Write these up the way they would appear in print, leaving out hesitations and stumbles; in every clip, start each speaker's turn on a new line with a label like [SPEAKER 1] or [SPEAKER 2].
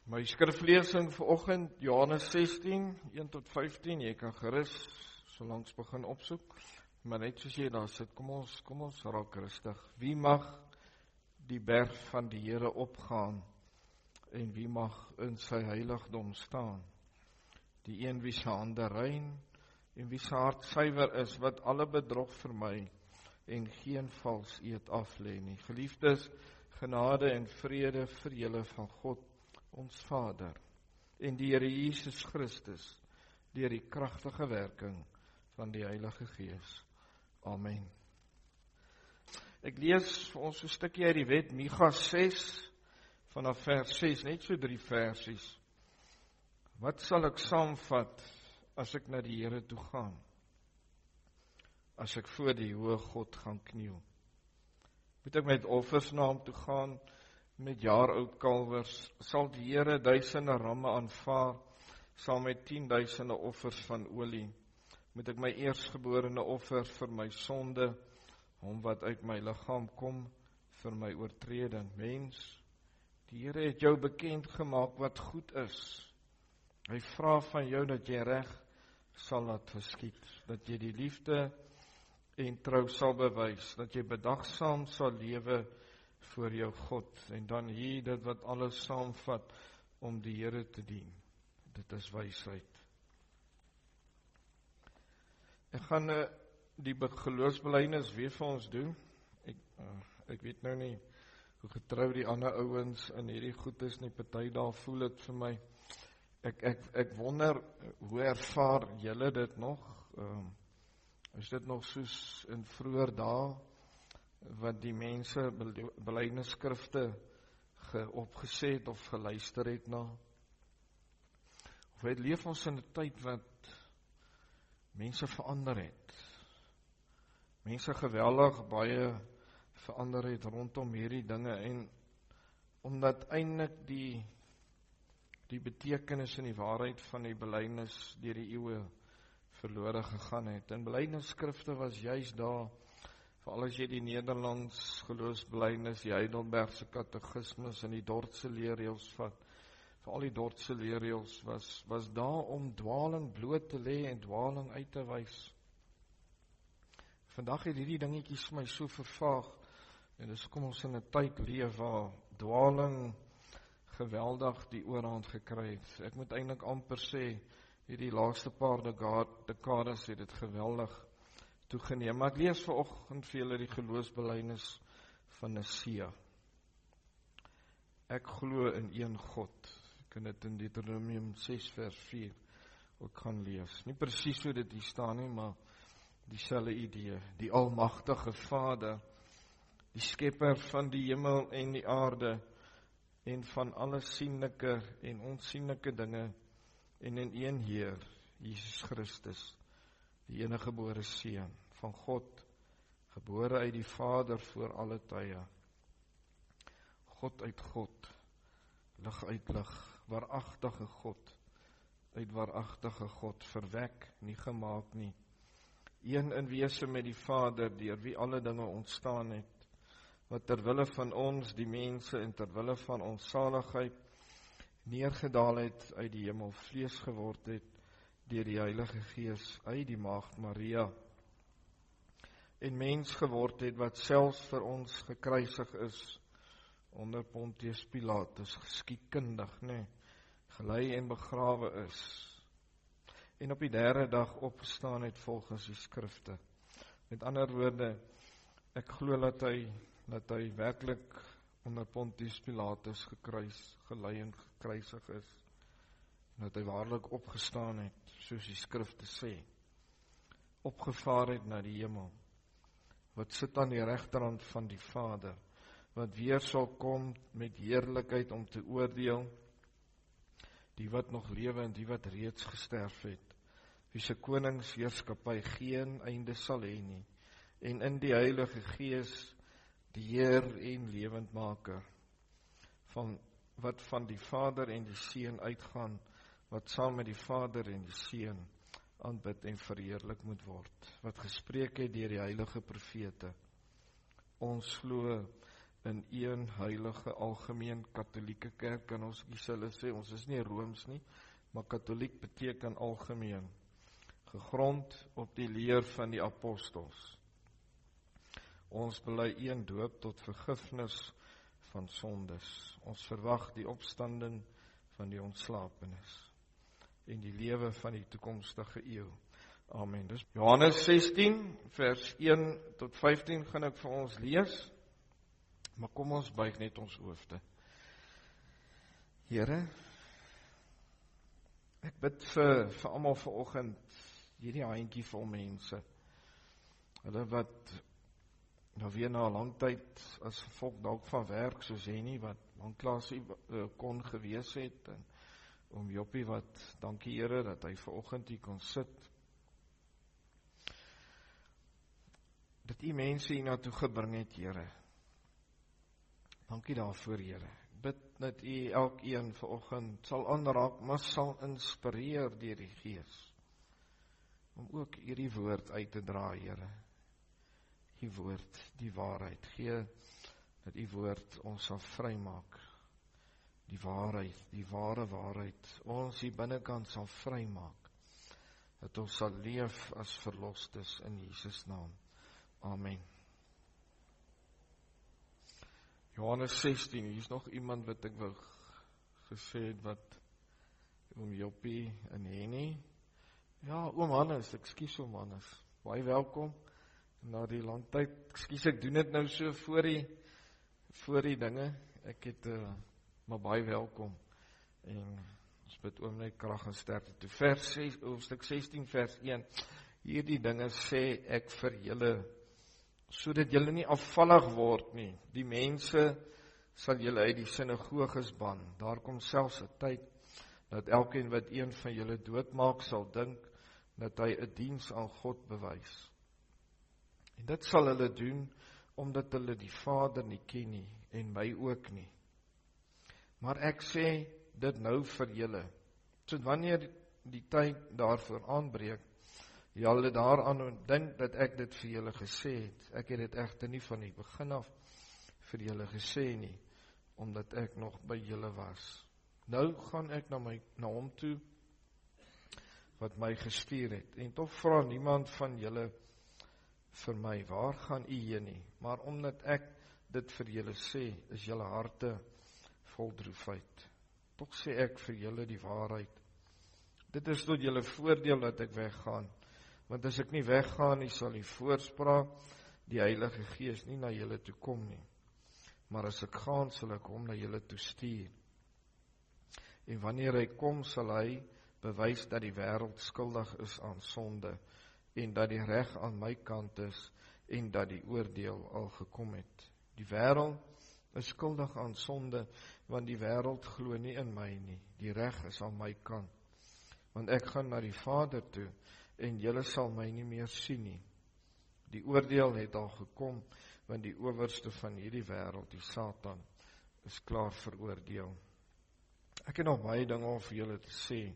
[SPEAKER 1] My skriflesing vanoggend, Johannes 16, 1 tot 15, jy kan gerus so langs begin opsoek, maar net soos jy daar sit, kom ons raak rustig. Wie mag die berg van die Here opgaan, en wie mag in sy heiligdom staan? Die een wie sy hande rein, en wie sy hart suiwer is, wat alle bedrog vermy, en geen vals eed aflê nie. Geliefdes, genade en vrede vir julle van God, ons Vader, en die Here Jesus Christus, deur die kragtige werking van die Heilige Gees. Amen. Ek lees vir ons 'n stukkie uit die wet, Micha 6, vanaf vers 6, net so 3 versies. Wat sal ek saamvat, as ek na die Here toe gaan? As ek voor die hoë God gaan kniel? Moet ek met offers na hom toe gaan, met jaar-oud kalwers? Sal die Here duisende ramme aanvaar, saam met 10.000 offers van olie? Moet ek my eerstgeborene offer vir my sonde, hom wat uit my liggaam kom, vir my oortreding? Mens, die Here het jou bekend gemaak wat goed is. Hy vra van jou dat jy reg sal laat geskied, dat jy die liefde en trou sal bewys, dat jy bedagsaam sal lewe voor jou God, en dan hier dit wat alles saamvat om die Here te dien. Dit is wysheid. Ek gaan die geloofsbelijdenis weer vir ons doen. Ek weet nou nie hoe getrou die ander ouens in hierdie goed is nie, party daar voel dit vir my. Ek wonder, hoe ervaar julle dit nog? Is dit nog soos in vroeër dae, wat die mense belydenisskrifte opgeset of geluister het na? Of het leef ons in 'n tyd wat mense verander het? Mense geweldig baie verander het rondom hierdie dinge, en omdat eintlik die betekenis en die waarheid van die belydenis deur die eeue verlore gegaan het. En belydenisskrifte was juis daar, veral as jy die Nederlands geloofsbelijdenis, die Heidelbergse katekismes en die Dordtse leerreëls vat, veral die Dordtse leerreëls was daar om dwaling bloot te lê en dwaling uit te wys. Vandag het hierdie dingetjies my so vervaag, en dis kom ons in 'n tyd leef waar dwaling geweldig die oorhand gekry het. Ek moet eintlik amper sê, hierdie laaste paar dekades het dit geweldig toegeneem. Maar ek lees vanoggend vir julle die geloofsbelijdenis van Nisea. Ek glo in een God. Ek kan dit in Deuteronomium 6 vers 4 ook gaan lees. Nie presies hoe dit hier staan nie, maar dieselfde idee. Die almagtige Vader, die skepper van die hemel en die aarde, en van alle sienlike en onsienlike dinge, en in een Heer, Jesus Christus, die enige gebore Seun van God, gebore uit die Vader voor alle tye. God uit God, lig uit lig, waaragtige God, uit waaragtige God, verwek, nie gemaak nie. Een in wese met die Vader, deur wie alle dinge ontstaan het, wat terwille van ons, die mense, en terwille van ons saligheid, neergedaal het uit die hemel, vlees geword het, deur die Heilige Gees, uit die Maagd Maria, en mens geword het, wat selfs vir ons gekruisig is, onder Pontius Pilatus, geskiedkundig, gelei en begrawe is, en op die 3de dag opgestaan het volgens die skrifte. Met ander woorde, ek glo dat hy werklik onder Pontius Pilatus gelei en gekruisig is, en dat hy waarlik opgestaan het, soos die skrifte sê, opgevaar het na die hemel, wat sit aan die regterhand van die Vader, wat weer sal kom met heerlikheid om te oordeel, die wat nog lewe en die wat reeds gesterf het, wie se koningsheerskappy geen einde sal hê nie, en in die Heilige Gees, die Heer en lewendmaker, wat van die Vader en die Seun uitgaan, wat saam met die Vader en die Seun aanbid en verheerlik moet word, wat gespreek het deur die heilige profete. Ons glo in een heilige algemeen katholieke kerk, kan ons dieselfde sê, ons is nie Rooms nie, maar katholiek beteken algemeen, gegrond op die leer van die apostels. Ons bely een doop tot vergifnis van sondes. Ons verwag die opstanding van die ontslapenis en die lewe van die toekomstige eeu. Amen. Dus Johannes 16 vers 1 tot 15 gaan ek vir ons lees. Maar kom ons buig net ons hoofde. Here, ek bid vir almal vanoggend hierdie handjie vol mense. Hulle wat nou weer na 'n lang tyd as gevolg dalk van werk soos Henny wat lanklaas kon gewees het en om Joppie wat dankie Here dat hy vanoggend hier kon sit. Dat U mense hier na toe gebring het, Here. Dankie daarvoor, Here. Bid dat U elkeen vanoggend sal aanraak, maar sal inspireer deur die Gees om ook hierdie woord uit te dra, Here. U woord, die waarheid. Gee dat U woord ons sal vrymaak. Die waarheid, die ware waarheid. Ons hier binnekant sal vrymaak. Dat ons sal leef as verlostes in Jesus naam. Amen. Johannes 16, hier is nog iemand wat ek wil gesê het wat oom Joppie en Henny. Ja, oom Hannes, ekskuus oom Hannes. Baie welkom. Na die lang tyd, ekskuus ek doen dit nou so voor die dinge. Ek het maar baie welkom. En ons bid oom net krag en sterkte toe. Vers 6, hoofstuk 16 vers 1. Hierdie dinge sê ek vir julle, sodat julle nie afvallig word nie. Die mense sal julle uit die sinagoges ban. Daar kom selfs 'n tyd dat elkeen wat een van julle doodmaak sal dink dat hy 'n diens aan God bewys. En dit sal hulle doen omdat hulle die Vader nie ken nie en my ook nie. Maar ek sê dit nou vir julle, sodat wanneer die tyd daarvoor aanbreek, julle daaraan dink dat ek dit vir julle gesê het. Ek het dit egter nie van die begin af vir julle gesê nie, omdat ek nog by julle was. Nou gaan ek na hom toe wat my gestuur het, en tog vra niemand van julle vir my, waar gaan u heen nie? Maar omdat ek dit vir julle sê, is julle harte vol droefheid. Tog sê ek vir julle die waarheid. Dit is tot julle voordeel dat ek weggaan. Want as ek nie weggaan nie, sal die voorspraak, die Heilige Gees, nie na julle toe kom nie. Maar as ek gaan, sal ek hom na julle toe stuur. En wanneer hy kom, sal hy bewys dat die wêreld skuldig is aan sonde, en dat die reg aan my kant is, en dat die oordeel al gekom het. Die wêreld is skuldig aan sonde, want die wêreld glo nie in my nie. Die reg is aan my kant. Want ek gaan na die Vader toe, en julle sal my nie meer sien nie. Die oordeel het al gekom, want die owerste van hierdie wêreld, die Satan, is klaar veroordeel. Ek het nog baie dinge om vir julle te sê,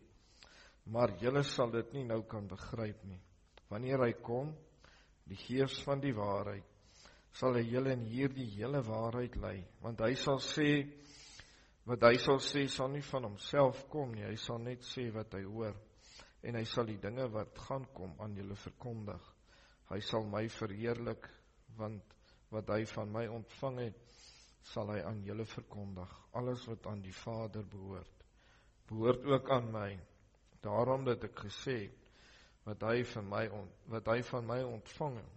[SPEAKER 1] maar julle sal dit nie nou kan begryp nie. Wanneer hy kom, die Gees van die waarheid, sal hy julle in hierdie hele waarheid lei, want hy sal sê, wat hy sal sê, sal nie van homself kom nie, hy sal net sê wat hy hoor, en hy sal die dinge wat gaan kom aan julle verkondig. Hy sal my verheerlik, want wat hy van my ontvang het, sal hy aan julle verkondig. Alles wat aan die Vader behoort ook aan my. Daarom dat ek gesê, wat hy van my ontvang het,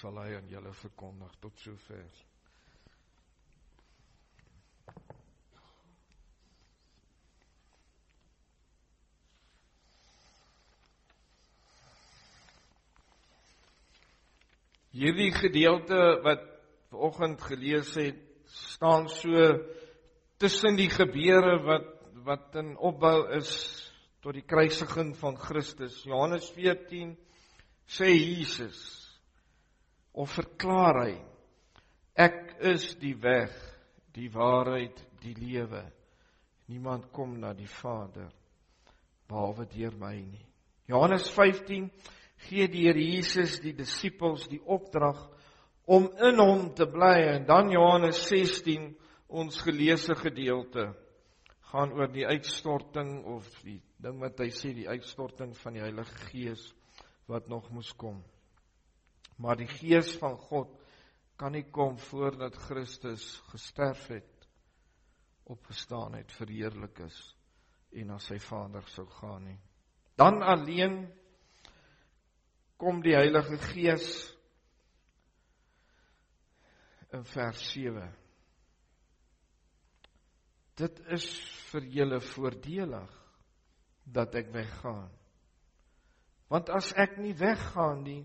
[SPEAKER 1] sal hy aan julle verkondig. Tot sover. Hierdie gedeelte wat vanoggend gelees het, staan so tussen die gebeure wat in opbou is tot die kruisiging van Christus. Johannes 14 sê Jesus, of verklaar hy, ek is die weg, die waarheid, die lewe. Niemand kom na die Vader, behalwe deur my nie. Johannes 15 gee die Here Jesus die disippels die opdrag om in hom te bly. En dan Johannes 16, ons geleesde gedeelte, gaan oor die uitstorting, of die ding wat hy sê, die uitstorting van die Heilige Gees, wat nog moes kom. Maar die Gees van God kan nie kom voordat Christus gesterf het, opgestaan het, verheerlik is, en na sy Vader sou gaan nie. Dan alleen kom die Heilige Gees in vers 7. Dit is vir julle voordelig dat ek weggaan. Want as ek nie weggaan nie,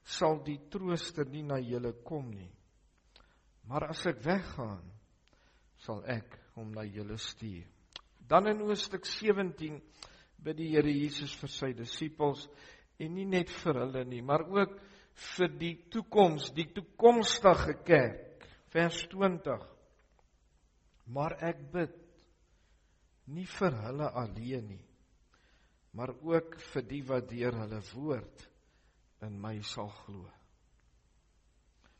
[SPEAKER 1] sal die trooster nie na julle kom nie. Maar as ek weggaan, sal ek hom na julle stuur. Dan in hoofstuk 17 bid die Here Jesus vir sy disippels, en nie net vir hulle nie, maar ook vir die toekoms, die toekomstige kerk. Vers 20. Maar ek bid nie vir hulle alleen nie, maar ook vir die wat deur hulle woord in my sal glo.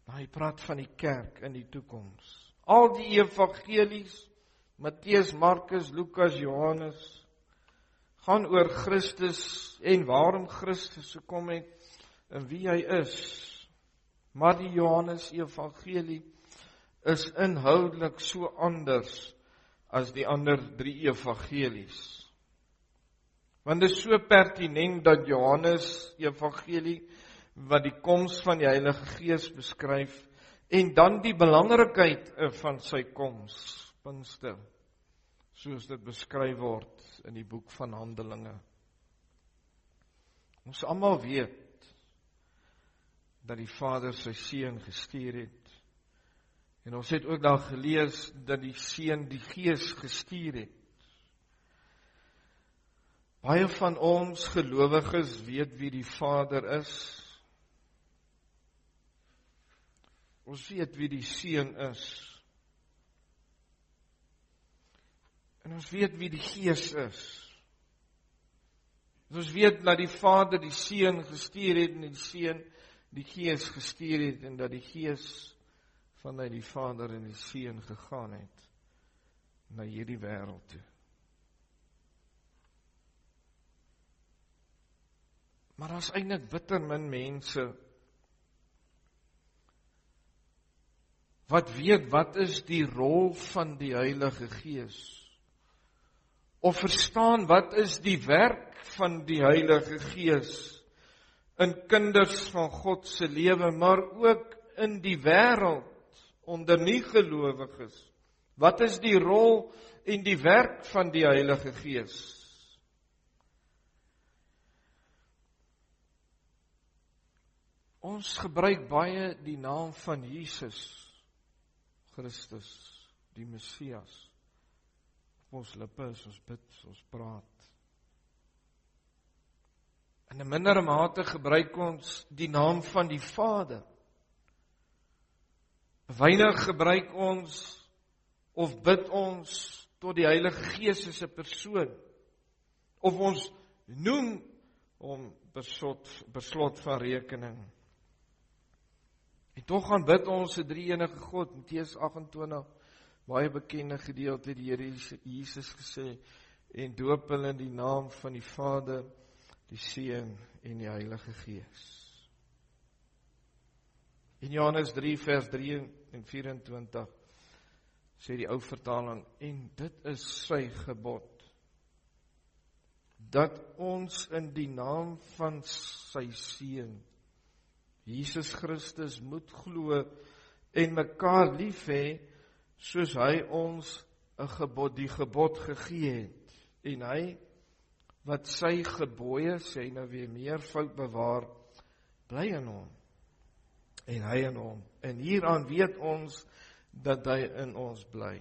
[SPEAKER 1] Nou, hy praat van die kerk in die toekoms. Al die evangelies, Matteus, Markus, Lukas, Johannes, gaan oor Christus en waarom Christus gekom het en wie hy is. Maar die Johannes evangelie is inhoudelik so anders as die ander 3 evangelies. Want dit is so pertinent dat Johannes evangelie, wat die koms van die Heilige Gees beskryf, en dan die belangrikheid van sy koms, Pinkster, soos dit beskryf word in die boek van Handelinge. Ons almal weet dat die Vader sy Seun gestuur het, en ons het ook daar gelees dat die Seun die Gees gestuur het. Baie van ons gelowiges weet wie die Vader is. Ons weet wie die Seun is. En ons weet wie die Gees is. Ons weet dat die Vader die Seun gestuur het, en die Seun die Gees gestuur het, en dat die Gees vanuit die Vader en die Seun gegaan het na hierdie wêreld toe. Maar daar's eintlik bitter min mense wat weet wat is die rol van die Heilige Gees, of verstaan wat is die werk van die Heilige Gees in kinders van God se lewe, maar ook in die wêreld onder nie-gelowiges. Wat is die rol en die werk van die Heilige Gees? Ons gebruik baie die naam van Jesus Christus, die Messias. Op ons lippe is ons bid, ons praat. In 'n mindere mate gebruik ons die naam van die Vader. Weinig gebruik ons of bid ons tot die Heilige Gees as 'n persoon. Of ons noem hom beslot van rekening. En tog gaan bid ons se drie-enige God, Matteus 28, baie bekende gedeelte, die Here Jesus gesê, en doop hulle in die naam van die Vader, die Seun en die Heilige Gees. In Johannes 3 vers 3 en 24 sê die ou vertaling, en dit is sy gebod, dat ons in die naam van sy Seun, Jesus Christus, moet glo en mekaar lief hê, soos hy ons die gebod gegee het. En hy, wat sy gebooie, sê nou weer meervoud bewaar, bly in hom. En hy in hom. En hieraan weet ons, dat hy in ons bly.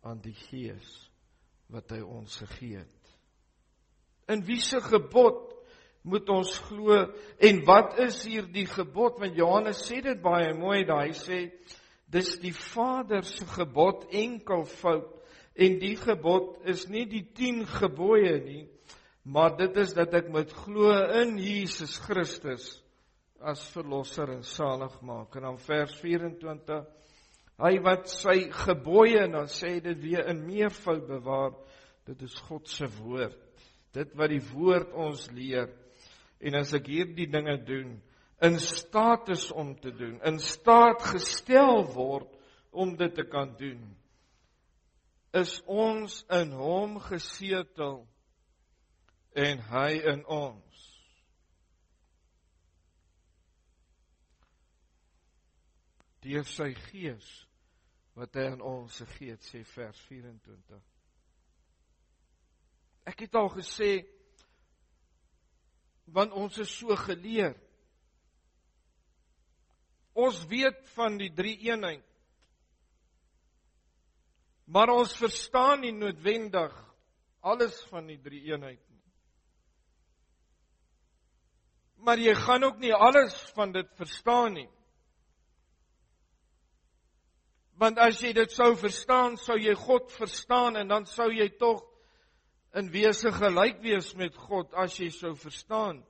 [SPEAKER 1] Aan die Gees, wat hy ons gegee het. In wie se gebod moet ons glo, en wat is hier die gebod? Want Johannes sê dit baie mooi daar, hy sê, dis die Vader se gebod enkelvoud, en die gebod is nie die 10 gebooie nie, maar dit is dat ek moet glo in Jesus Christus, as verlosser en saligmaker. En dan vers 24, hy wat sy gebooie, en dan sê dit weer in meervoud bewaar, dit is God se woord. Dit wat die woord ons leer. En as ek hierdie dinge doen, in staat is om te doen, in staat gestel word om dit te kan doen, is ons in hom gesetel en hy in ons. Deur sy gees wat hy aan ons gee, sê vers 24. Ek het al gesê, want ons is so geleer. Ons weet van die drie eenheid, maar ons verstaan nie noodwendig alles van die drie eenheid nie. Maar jy gaan ook nie alles van dit verstaan nie. Want as jy dit sou verstaan, sou jy God verstaan, en dan sou jy tog in wese gelyk wees met God, as jy sou verstaan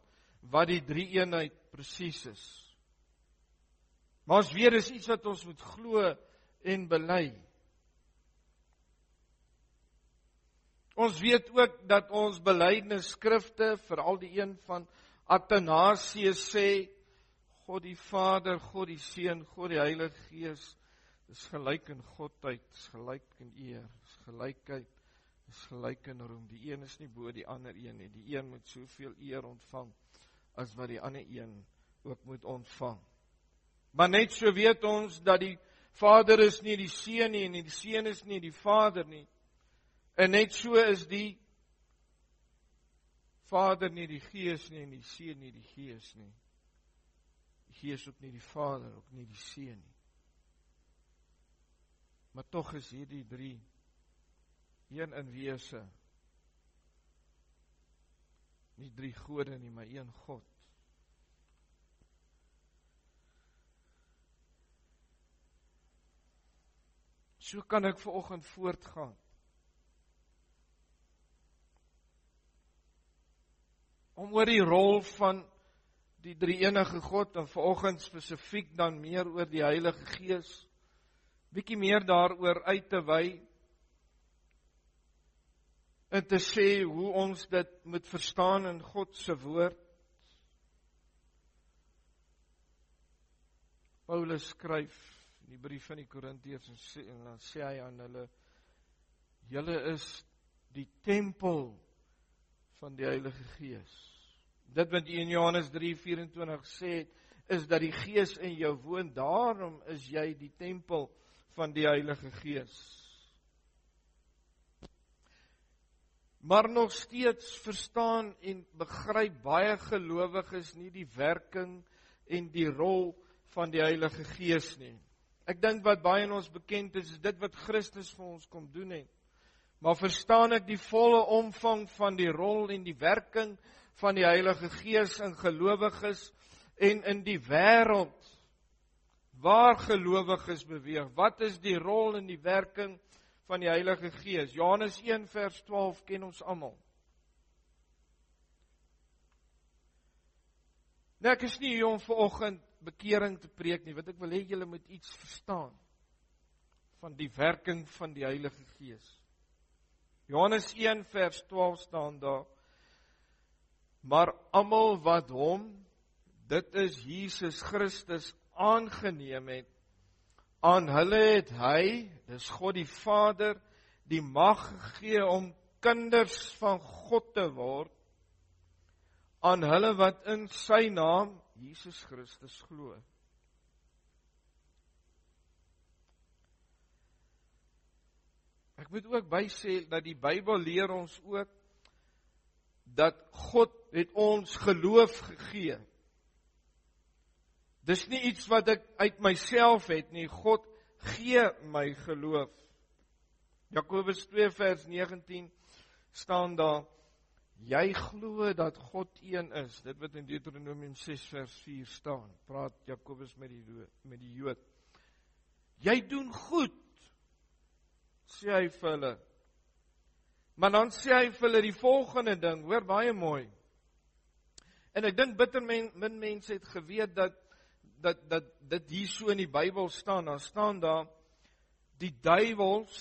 [SPEAKER 1] wat die drie eenheid presies is. Maar ons weet, is iets wat ons moet glo en bely. Ons weet ook dat ons belydenisskrifte, veral die een van Athanasius sê, God die Vader, God die Seun, God die Heilige Gees, is gelyk in godheid, is gelyk in eer, is gelykheid, is gelyk in roem. Die een is nie bo die ander een nie. Die een moet soveel eer ontvang, as wat die ander een ook moet ontvang. Maar net so weet ons, dat die Vader is nie die Seun nie, en die Seun is nie die Vader nie. En net so is die Vader nie die Gees nie, en die Seun nie die Gees nie. Die Gees ook nie die Vader, ook nie die Seun nie. Maar tog is hierdie drie een in wese. Nie drie gode nie, maar een God. So kan ek vanoggend voortgaan. Om oor die rol van die drie-enige God, en vanoggend spesifiek dan meer oor die Heilige Gees, bietjie meer daaroor uit te wy, en te sê hoe ons dit moet verstaan in God se woord. Paulus skryf in die brief van die Korintiërs, en dan sê hy aan hulle, julle is die tempel van die Heilige Gees. Dit wat in Johannes 3:24 sê, is dat die Gees in jou woon, daarom is jy die tempel van die Heilige Gees. Maar nog steeds verstaan en begryp baie gelowiges nie die werking en die rol van die Heilige Gees nie. Ek dink wat baie in ons bekend is dit wat Christus vir ons kom doen het. Maar verstaan ek die volle omvang van die rol en die werking van die Heilige Gees in gelowiges en in die wêreld waar gelowiges beweeg? Wat is die rol en die werking van die Heilige Gees? Johannes 1 vers 12 ken ons almal. Nou ek is nie hier om vanoggend bekering te preek nie, want ek wil hê julle moet iets verstaan van die werking van die Heilige Gees. Johannes 1 vers 12 staan daar, maar almal wat hom, dit is Jesus Christus, aangeneem het, aan hulle het hy, dis God die Vader, die mag gegee om kinders van God te word, aan hulle wat in sy naam, Jesus Christus, glo. Ek moet ook bysê, dat die Bybel leer ons ook, dat God het ons geloof gegee. Dis nie iets wat ek uit myself het nie, God gee my geloof. Jakobus 2 vers 19 staan daar, jy glo dat God een is, dit wat in Deuteronomium 6 vers 4 staan, praat Jakobus met die Jood. Jy doen goed, sê hy vir hulle. Maar dan sê hy vir hulle die volgende ding, hoor baie mooi. En ek dink bitter min mense het geweet dat dit hier so in die Bybel staan. Dan staan daar, die duiwels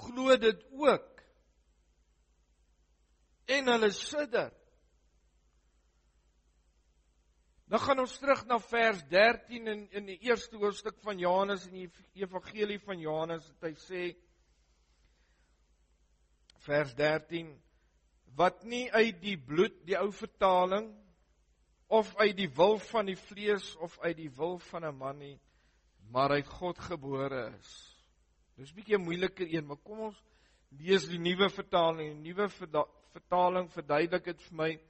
[SPEAKER 1] glo dit ook. En hulle sidder. Dan gaan ons terug na vers 13 in die eerste hoofstuk van Johannes, in die evangelie van Johannes, het hy sê, vers 13, wat nie uit die bloed, die ou vertaling, of uit die wil van die vlees, of uit die wil van 'n man nie, maar uit God gebore is. Dis 'n bietjie 'n moeilike een, maar kom ons lees die nuwe vertaling. Die nuwe vertaling verduidelik dit vir my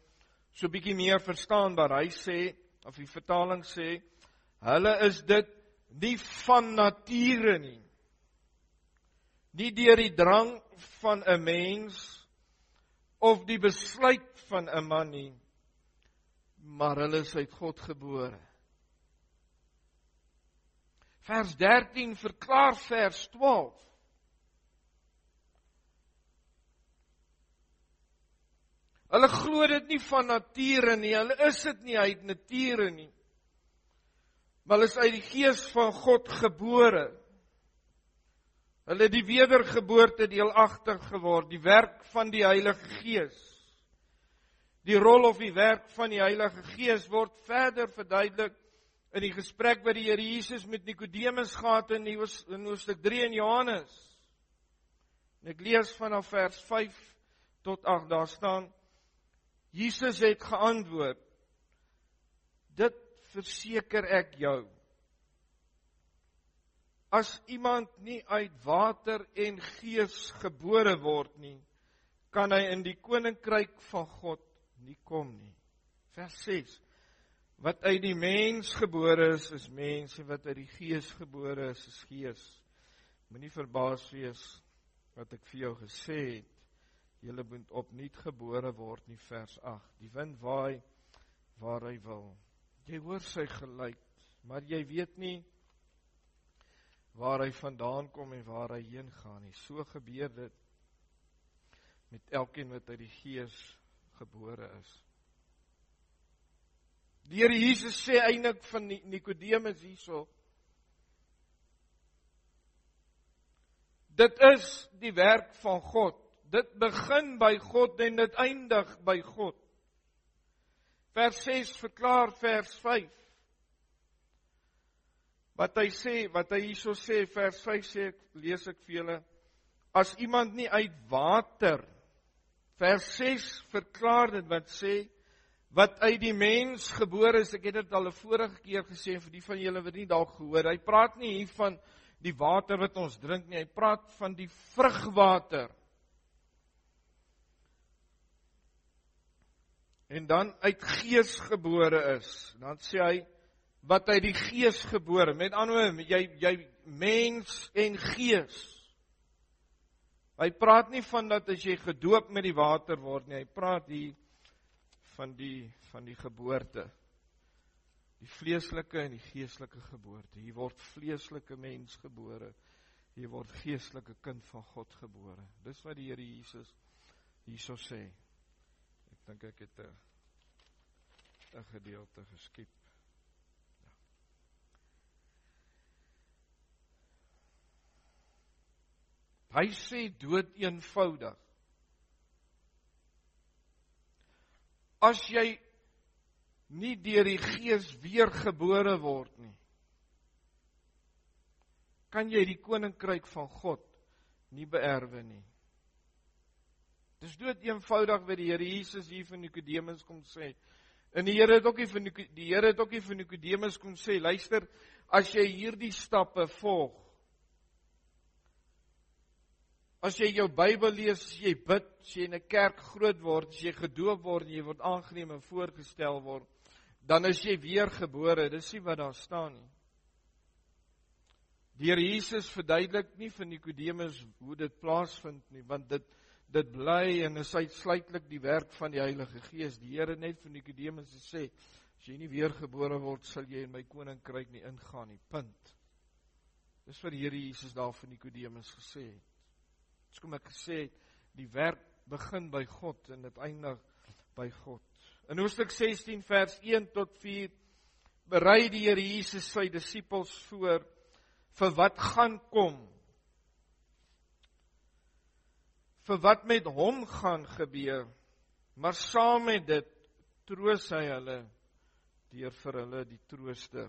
[SPEAKER 1] so 'n bietjie meer verstaanbaar. Hy sê, of die vertaling sê, hulle is dit nie van nature nie. Nie deur die drang van 'n mens of die besluit van 'n man nie, maar hulle is uit God gebore. Vers 13 verklaar vers 12. Hulle glo dit nie van nature nie, hulle is dit nie uit nature nie, maar hulle is uit die Gees van God gebore. Hulle het die wedergeboorte deelagtig geword, die werk van die Heilige Gees. Die rol of die werk van die Heilige Gees word verder verduidelik in die gesprek wat die Here Jesus met Nikodemus gehad in hoofstuk 3 in Johannes. En ek lees vanaf vers 5 tot 8, daar staan, Jesus het geantwoord, dit verseker ek jou, as iemand nie uit water en gees gebore word nie, kan hy in die koninkryk van God nie kom nie. Vers 6, wat uit die mens gebore is mens, en wat uit die gees gebore is gees. Moenie verbaas wees wat ek vir jou gesê het, julle moet opnuut gebore word nie, vers 8. Die wind waai waar hy wil. Jy hoor sy geluid, maar jy weet nie waar hy vandaan kom en waar hy heen gaan nie. So gebeur dit met elkeen wat uit die Gees gebore is. Die Here Jesus sê eintlik van Nikodemus hierso, dit is die werk van God. Dit begin by God en dit eindig by God. Vers 6 verklaar vers 5. Wat hy hierso sê, vers 5 sê, lees ek vir julle, as iemand nie uit water, vers 6 verklaar dit wat sê, wat uit die mens gebore is, ek het dit al 'n vorige keer gesê, vir die van julle wat nie dalk gehoor, hy praat nie hier van die water wat ons drink nie, hy praat van die vrugwater. En dan uit gees gebore is, dan sê hy, wat uit die gees gebore, met ander woorde, jy mens en gees. Hy praat nie van dat as jy gedoop met die water word nie, hy praat hier van die geboorte. Die vleeslike en die geestelike geboorte. Hier word vleeslike mens gebore, hier word geestelike kind van God gebore. Dis wat die Here Jesus hierso sê. Ek dink ek het 'n gedeelte geskiep. Hy sê dood eenvoudig. As jy nie deur die Gees weergebore word nie, kan jy die koninkryk van God nie beerwe nie. Dis dood eenvoudig wat die Here Jesus hier vir Nikodemus kom sê. En die Here het ook nie vir Nikodemus kom sê, luister, as jy hierdie stappe volg, as jy jou Bybel lees, as jy bid, as jy in 'n kerk groot word, as jy gedoop word, jy word aangeneem en voorgestel word, dan is jy weergebore. Dis nie wat daar staan nie. Die Here Jesus verduidelik nie vir Nikodemus hoe dit plaasvind nie, want dit bly en is uitsluitlik die werk van die Heilige Gees. Die Here net vir Nikodemus sê, as jy nie weergebore word, sal jy in my koninkryk nie ingaan nie. Punt. Dis wat die Here Jesus daar vir Nikodemus gesê het. Dis kom ek gesê het, die werk begin by God en dit eindig by God. In hoofstuk 16 vers 1 tot 4 berei die Here Jesus sy disippels voor vir wat gaan kom. Vir wat met hom gaan gebeur. Maar saam met dit troos hy hulle deur vir hulle die trooster,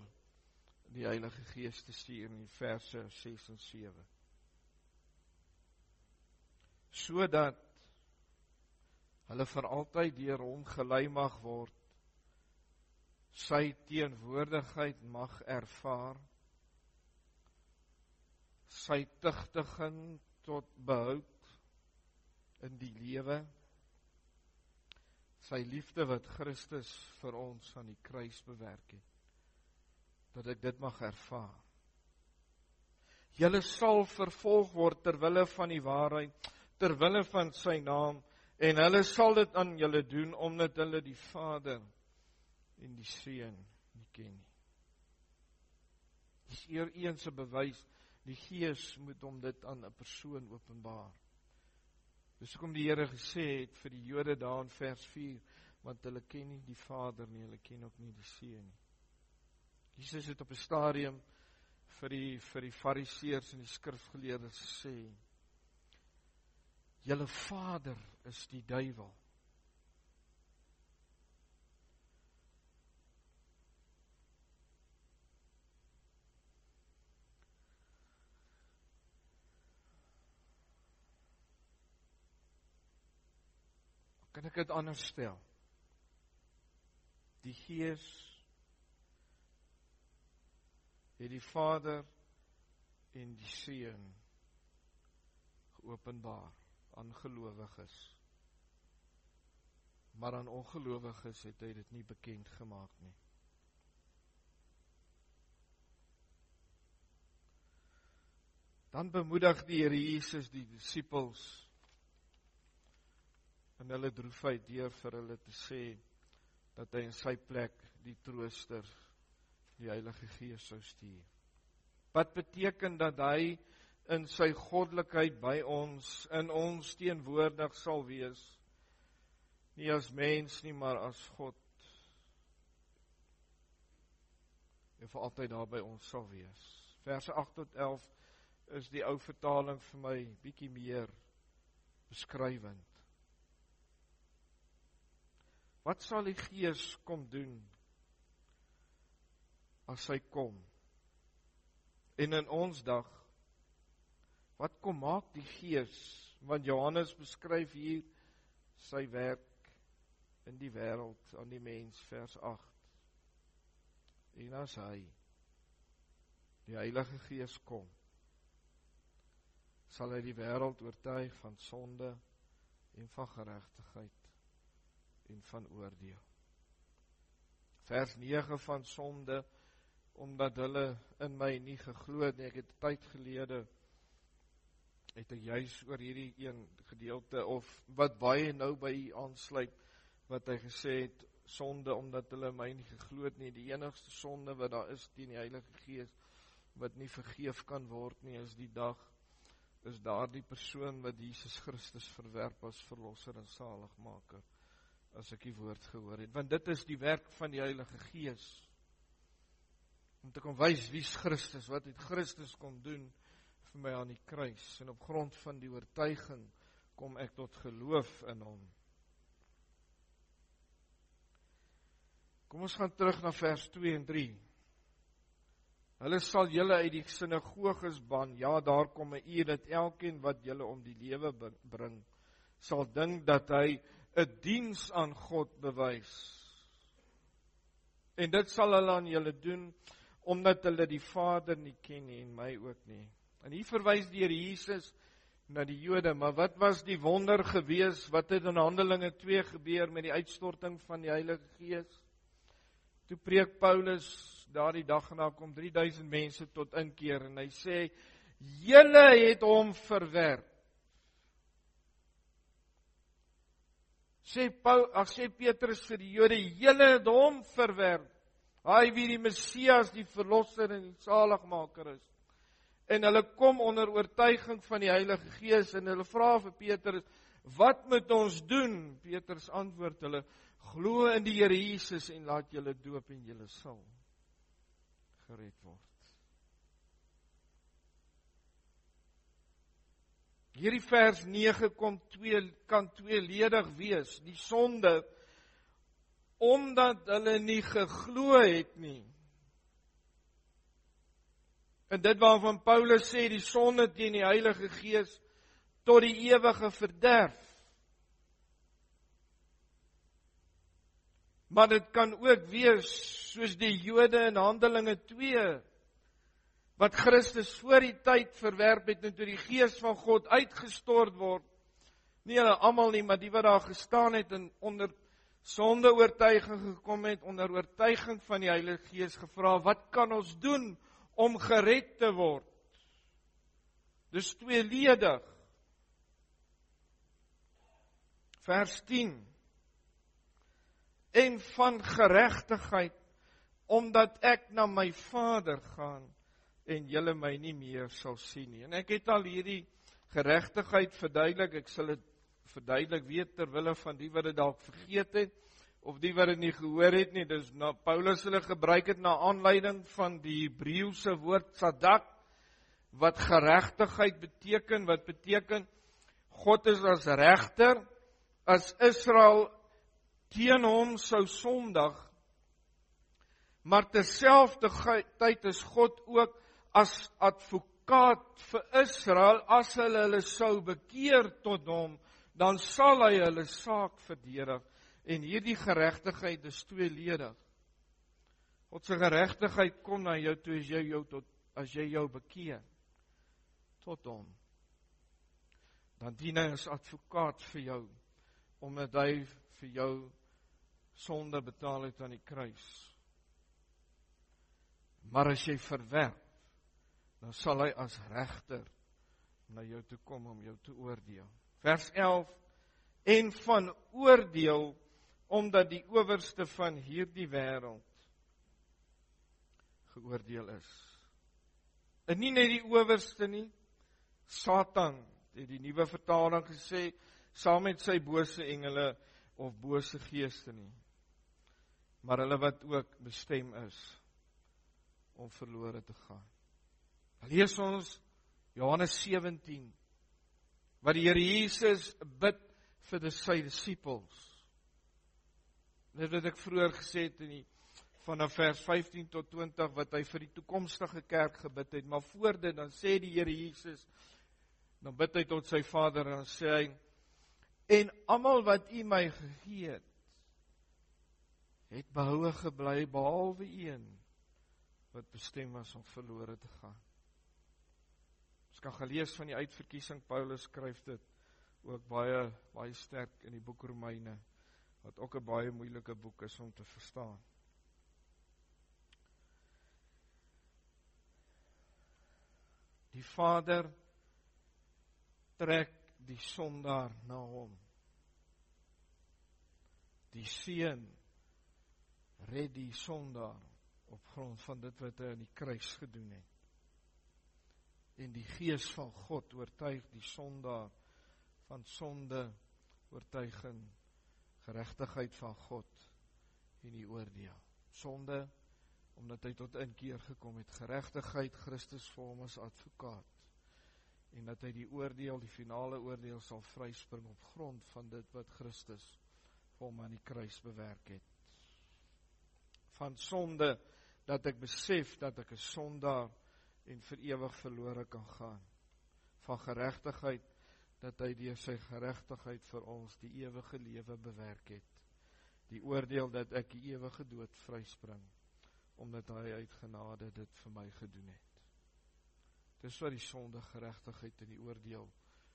[SPEAKER 1] die Heilige Gees te stuur in die verse 6 en 7. Sodat hulle vir altyd deur hom gelei mag word, sy teenwoordigheid mag ervaar, sy tugtiging tot behoud in die lewe, sy liefde wat Christus vir ons aan die kruis bewerk het, dat ek dit mag ervaar. Julle sal vervolg word ter wille van die waarheid, ter wille van sy naam, en hulle sal dit aan julle doen, omdat hulle die Vader en die Seun nie ken nie. Dis eens 'n bewys, die Gees moet hom dit aan 'n persoon openbaar. Dis hoekom die Here gesê het vir die Jode daar in vers 4, want hulle ken nie die Vader nie, hulle ken ook nie die Seun nie. Jesus het op 'n stadium vir die Fariseërs en die skrifgeleerdes gesê, julle vader is die duiwel. Kan ek dit anders stel? Die Gees het die Vader en die Seun geopenbaar aan gelowiges. Maar aan ongelowiges het hy dit nie bekend gemaak nie. Dan bemoedig die Here Jesus die disippels in hulle droefheid deur vir hulle te sê dat hy in sy plek die trooster, die Heilige Gees sou stuur. Wat beteken dat hy in sy goddelikheid by ons, in ons teenwoordig sal wees, nie as mens nie, maar as God, en vir altyd daar by ons sal wees. Verse 8 tot 11 is die ou vertaling vir my bietjie meer beskrywend. Wat sal die Gees kom doen as hy kom? En in ons dag, wat kom maak die Gees? Want Johannes beskryf hier sy werk in die wêreld aan die mens, vers 8. En as hy, die Heilige Gees kom, sal hy die wêreld oortuig van sonde en van geregtigheid en van oordeel. Vers 9 van sonde, omdat hulle in my nie geglo het nie. Ek het 'n tyd gelede het ek juis oor hierdie een gedeelte, of wat baie nou by u aansluit, wat hy gesê het, sonde omdat hulle my nie geglo het nie. Die enigste sonde wat daar is teen die Heilige Gees, wat nie vergeef kan word nie, is die dag, is daardie persoon wat Jesus Christus verwerp as verlosser en saligmaker, as ek die woord gehoor het. Want dit is die werk van die Heilige Gees, om te kom wys wie is Christus, wat het Christus kon doen vir my aan die kruis, en op grond van die oortuiging kom ek tot geloof in hom. Kom ons gaan terug na vers 2 en 3. Hulle sal julle uit die sinagoges ban, ja, daar kom 'n uur dat elkeen wat julle om die lewe bring, sal dink dat hy 'n diens aan God bewys. En dit sal hulle aan julle doen, omdat hulle die Vader nie ken nie, en my ook nie. En hier verwys die Here Jesus na die Jode, maar wat was die wonder gewees, wat het in Handelinge 2 gebeur met die uitstorting van die Heilige Gees? Toe preek Paulus, daardie dag en daar kom 3000 mense tot inkeer, en hy sê, julle het hom verwerp. Sê Petrus vir die Jode, julle het hom verwerp. Hy wie die Messias, die verlosser en die saligmaker is. en hulle kom onder oortuiging van die Heilige Gees, en hulle vra vir Petrus, wat moet ons doen? Petrus antwoord hulle, glo in die Here Jesus en laat julle doop en julle sal gered word. Hierdie vers 9 kan tweeledig wees. Die sonde, omdat hulle nie geglo het nie. En dit waarvan Paulus sê, die sonde teen die Heilige Gees, tot die ewige verderf. Maar dit kan ook wees, soos die Jode in Handelinge 2, wat Christus voor die tyd verwerp het, en toe die Gees van God uitgestort word, nie hulle almal nie, maar die wat daar gestaan het, en onder sonde oortuiging gekom het, onder oortuiging van die Heilige Gees gevra, wat kan ons doen om gered te word? Dis tweeledig. Vers 10. En van geregtigheid, omdat ek na my Vader gaan, en julle my nie meer sal sien nie. En ek het al hierdie geregtigheid verduidelik, ek sal dit verduidelik weet terwille van die wat dit dalk vergeet het, of die wat dit nie gehoor het nie. Dis Paulus hulle gebruik het na aanleiding van die Hebreëse woord sadak, wat geregtigheid beteken, wat beteken, God is as regter, as Israel teen hom sou sondig, maar terselfdertyd is God ook as advokaat vir Israel, as hulle sou bekeer tot hom, dan sal hy hulle saak verdedig. En hierdie geregtigheid is tweeledig. God se geregtigheid kom na jou toe as jy jou bekeer tot hom. Dan dien hy as advokaat vir jou, omdat hy vir jou sonde betaal het aan die kruis. Maar as jy verwerp, dan sal hy as regter na jou toe kom om jou te oordeel. Vers 11, en van oordeel, omdat die owerste van hierdie wêreld geoordeel is. En nie net die owerste nie, Satan, het die nuwe vertaling gesê, saam met sy bose engele of bose geeste nie, maar hulle wat ook bestem is om verlore te gaan. Lees ons Johannes 17, wat die Here Jesus bid vir sy disippels. Net wat ek vroeër gesê het vanaf vers 15 tot 20, wat hy vir die toekomstige kerk gebid het, maar voor dit, dan sê die Here Jesus, dan bid hy tot sy Vader, en dan sê hy, en almal wat U my gegee het behoue gebly, behalwe een, wat bestem was om verlore te gaan. Ons kan gelees van die uitverkiesing, Paulus skryf dit ook baie sterk in die boek Romeine, wat ook 'n baie moeilike boek is om te verstaan. Die Vader trek die sondaar na hom. Die Seun red die sondaar op grond van dit wat hy aan die kruis gedoen het. En die Gees van God oortuig die sondaar van sonde, oortuiging, geregtigheid van God en die oordeel. Sonde, omdat hy tot inkeer gekom het, geregtigheid, Christus vir hom as advokaat, en dat hy die oordeel, die finale oordeel sal vryspring op grond van dit wat Christus vir hom aan die kruis bewerk het. Van sonde, dat ek besef dat ek 'n sondaar en vir ewig verlore kan gaan. Van geregtigheid, dat hy deur sy geregtigheid vir ons die ewige lewe bewerk het. Die oordeel dat ek die ewige dood vryspring, omdat hy uit genade dit vir my gedoen het. Dis wat die sonde, geregtigheid en die oordeel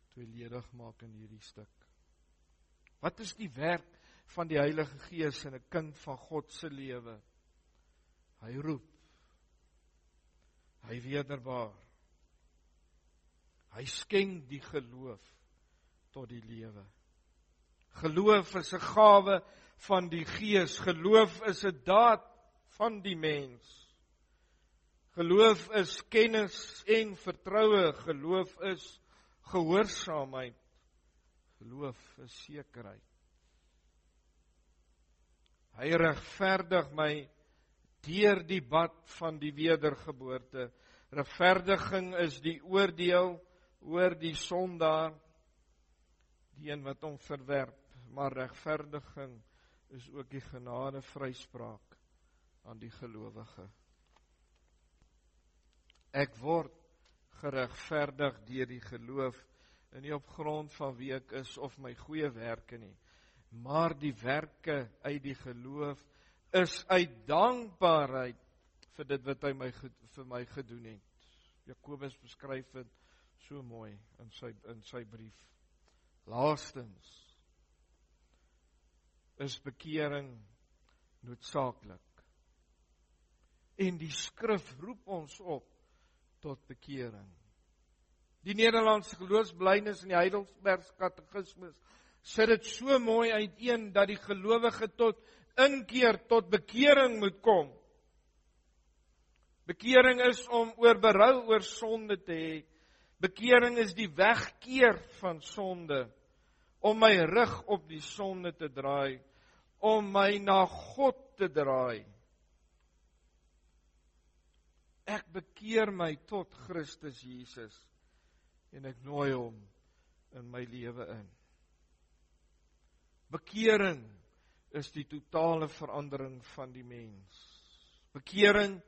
[SPEAKER 1] tweeledig maak in hierdie stuk. Wat is die werk van die Heilige Gees in 'n kind van God se lewe? Hy roep. Hy wederbaar. Hy skenk die geloof tot die lewe. Geloof is 'n gawe van die Gees. Geloof is 'n daad van die mens. Geloof is kennis en vertroue. Geloof is gehoorsaamheid. Geloof is sekerheid. Hy regverdig my deur die bad van die wedergeboorte. Regverdiging is die oordeel oor die sondaar, die een wat hom verwerp, maar regverdiging is ook die genade vryspraak aan die gelowige. Ek word geregverdig deur die geloof, en nie op grond van wie ek is of my goeie werke nie, maar die werke uit die geloof is uit dankbaarheid vir dit wat hy vir my gedoen het. Jakobus beskryf dit so mooi in sy brief. Laastens is bekering noodsaaklik. En die skrif roep ons op tot bekering. Die Nederlandse geloofsbelijdenis in die Heidelberg Katekismus sit dit so mooi uiteen dat die gelowige tot inkeer, tot bekering moet kom. Bekering is om berou oor sonde te hê. Bekering is die wegkeer van sonde, om my rug op die sonde te draai, om my na God te draai. Ek bekeer my tot Christus Jesus en ek nooi hom in my lewe in. Bekering is die totale verandering van die mens. Bekering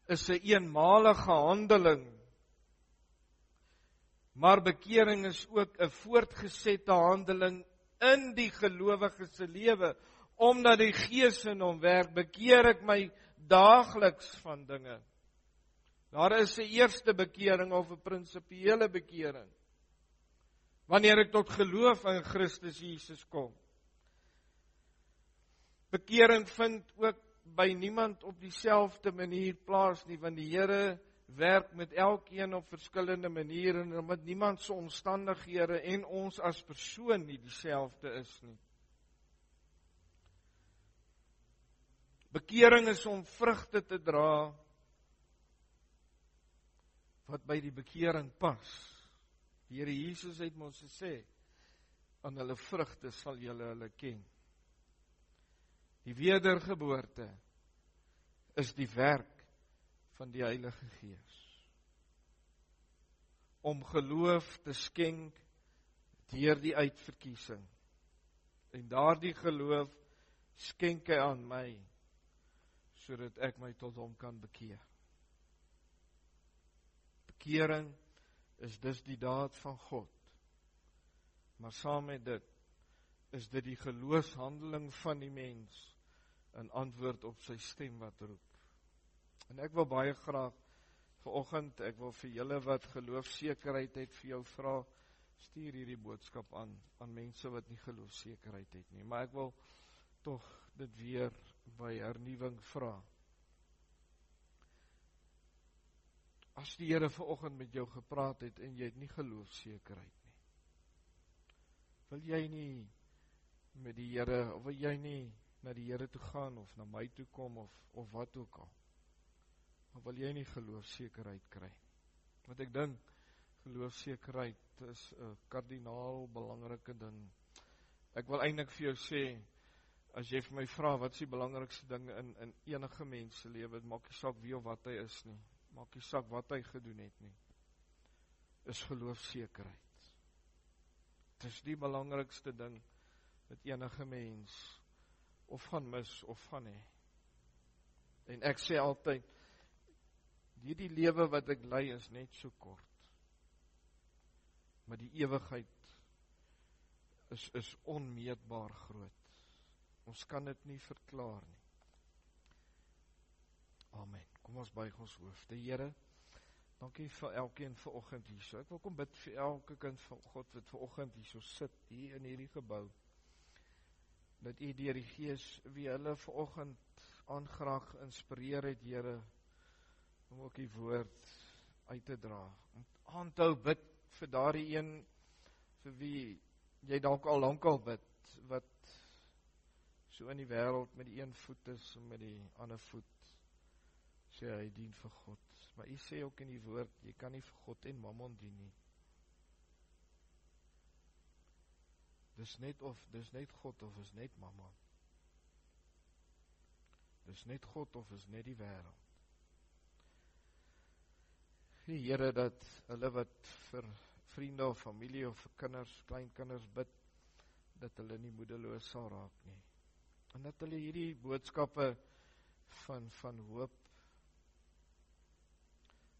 [SPEAKER 1] is 'n eenmalige handeling, maar bekering is ook 'n voortgesette handeling in die gelowige se lewe, omdat die Gees in hom werk. Bekeer ek my daagliks van dinge. Daar is 'n eerste bekering of 'n prinsipiële bekering, wanneer ek tot geloof in Christus Jesus kom. Bekering vind ook by niemand op dieselfde manier plaas nie, want die Here werk met elkeen op verskillende maniere, en omdat niemand se omstandighede en ons as persoon nie dieselfde is nie. Bekering is om vrugte te dra wat by die bekering pas. Die Here Jesus het ons gesê, aan hulle vrugte sal julle hulle ken. Die wedergeboorte is die werk van die Heilige Gees. Om geloof te skenk deur die uitverkiesing. En daardie geloof skenk hy aan my, sodat ek my tot hom kan bekeer. Bekering is dus die daad van God. Maar saam met dit is dit die geloofshandeling van die mens in antwoord op sy stem wat roep. En ek wil baie graag vanoggend, ek wil vir julle wat geloofsekerheid het vir jou vra, stuur hierdie boodskap aan mense wat nie geloofsekerheid het nie. Maar ek wil tog dit weer by hernuwing vra. As die Here vanoggend met jou gepraat het en jy het nie geloofsekerheid nie, wil jy nie met die Here, of wil jy nie na die Here toe gaan, of na my toe kom, of wat ook al, of wil jy nie geloofsekerheid kry? Want ek dink, geloofsekerheid is 'n kardinaal belangrike ding. Ek wil eintlik vir jou sê, as jy vir my vra, wat is die belangrikste ding in enige mens se lewe, maak nie saak wie of wat hy is nie, maak nie saak wat hy gedoen het nie, is geloofsekerheid. Dit is die belangrikste ding wat enige mens of gaan mis of gaan hê. En ek sê altyd, hierdie lewe wat ek lei is net so kort. Maar die ewigheid is onmeetbaar groot. Ons kan dit nie verklaar nie. Amen. Kom ons buig ons hoofde. Here, dankie vir elkeen vanoggend hierso. Ek wil kom bid vir elke kind van God wat vanoggend hierso sit, hier in hierdie gebou. Dat U deur die Gees wie hulle vanoggend aangeraak inspireer het, Here, om ook die woord uit te dra. Om aan te hou bid vir daardie een vir wie jy dalk al lankal bid, wat so in die wêreld met die een voet is en met die ander voet sê hy dien vir God. Maar U sê ook in die woord, jy kan nie vir God en mammon dien nie. Dis net God of is net mammon. Dis net God of is net die wêreld. Die Here dat hulle wat vir vriende of familie of vir kinders, kleinkinders bid, dat hulle nie moedeloos sal raak nie. En dat hulle hierdie boodskappe van hoop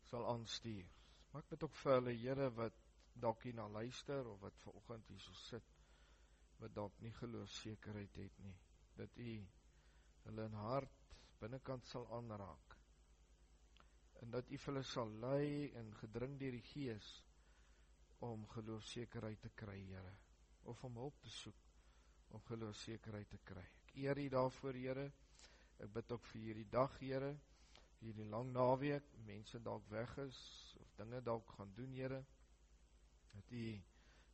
[SPEAKER 1] sal aanstuur. Maar ek bid ook vir hulle, Here, wat dalk hier na luister, of wat vanoggend hier so sit, wat dalk nie geloofsekerheid het nie, dat U hulle in hart binnekant sal aanraak, en dat U vir hulle sal lei en gedring deur die Gees, om geloofsekerheid te kry, Here, of om hulp te soek, om geloofsekerheid te kry. Ek eer U daarvoor, Here, ek bid ook vir hierdie dag, Here, hierdie lang naweek, mense dalk weg is, of dinge dalk gaan doen, Here, dat U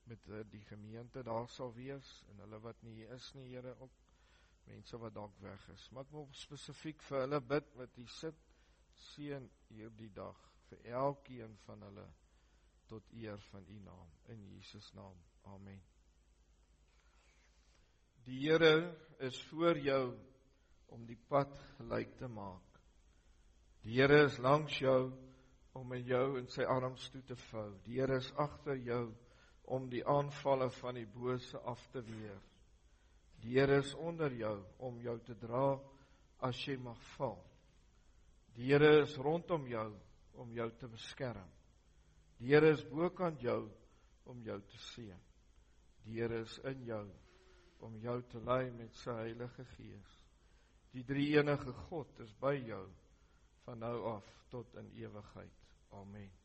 [SPEAKER 1] met die gemeente daar sal wees, en hulle wat nie hier is nie, Here, ook mense wat dalk weg is. Maar ek wil spesifiek vir hulle bid, wat hier sit, seën hierdie dag, vir elkeen van hulle, tot eer van U naam, in Jesus naam, amen. Die Here is voor jou, om die pad gelyk te maak. Die Here is langs jou, om in jou in sy arms toe te vou. Die Here is agter jou, om die aanvalle van die bose af te weer. Die Here is onder jou, om jou te dra, as jy mag val. Die Here is rondom jou, om jou te beskerm. Die Here is bokant jou, om jou te seën. Die Here is in jou, om jou te lei met sy Heilige Gees. Die drie-enige God is by jou, van nou af tot in ewigheid. Amen.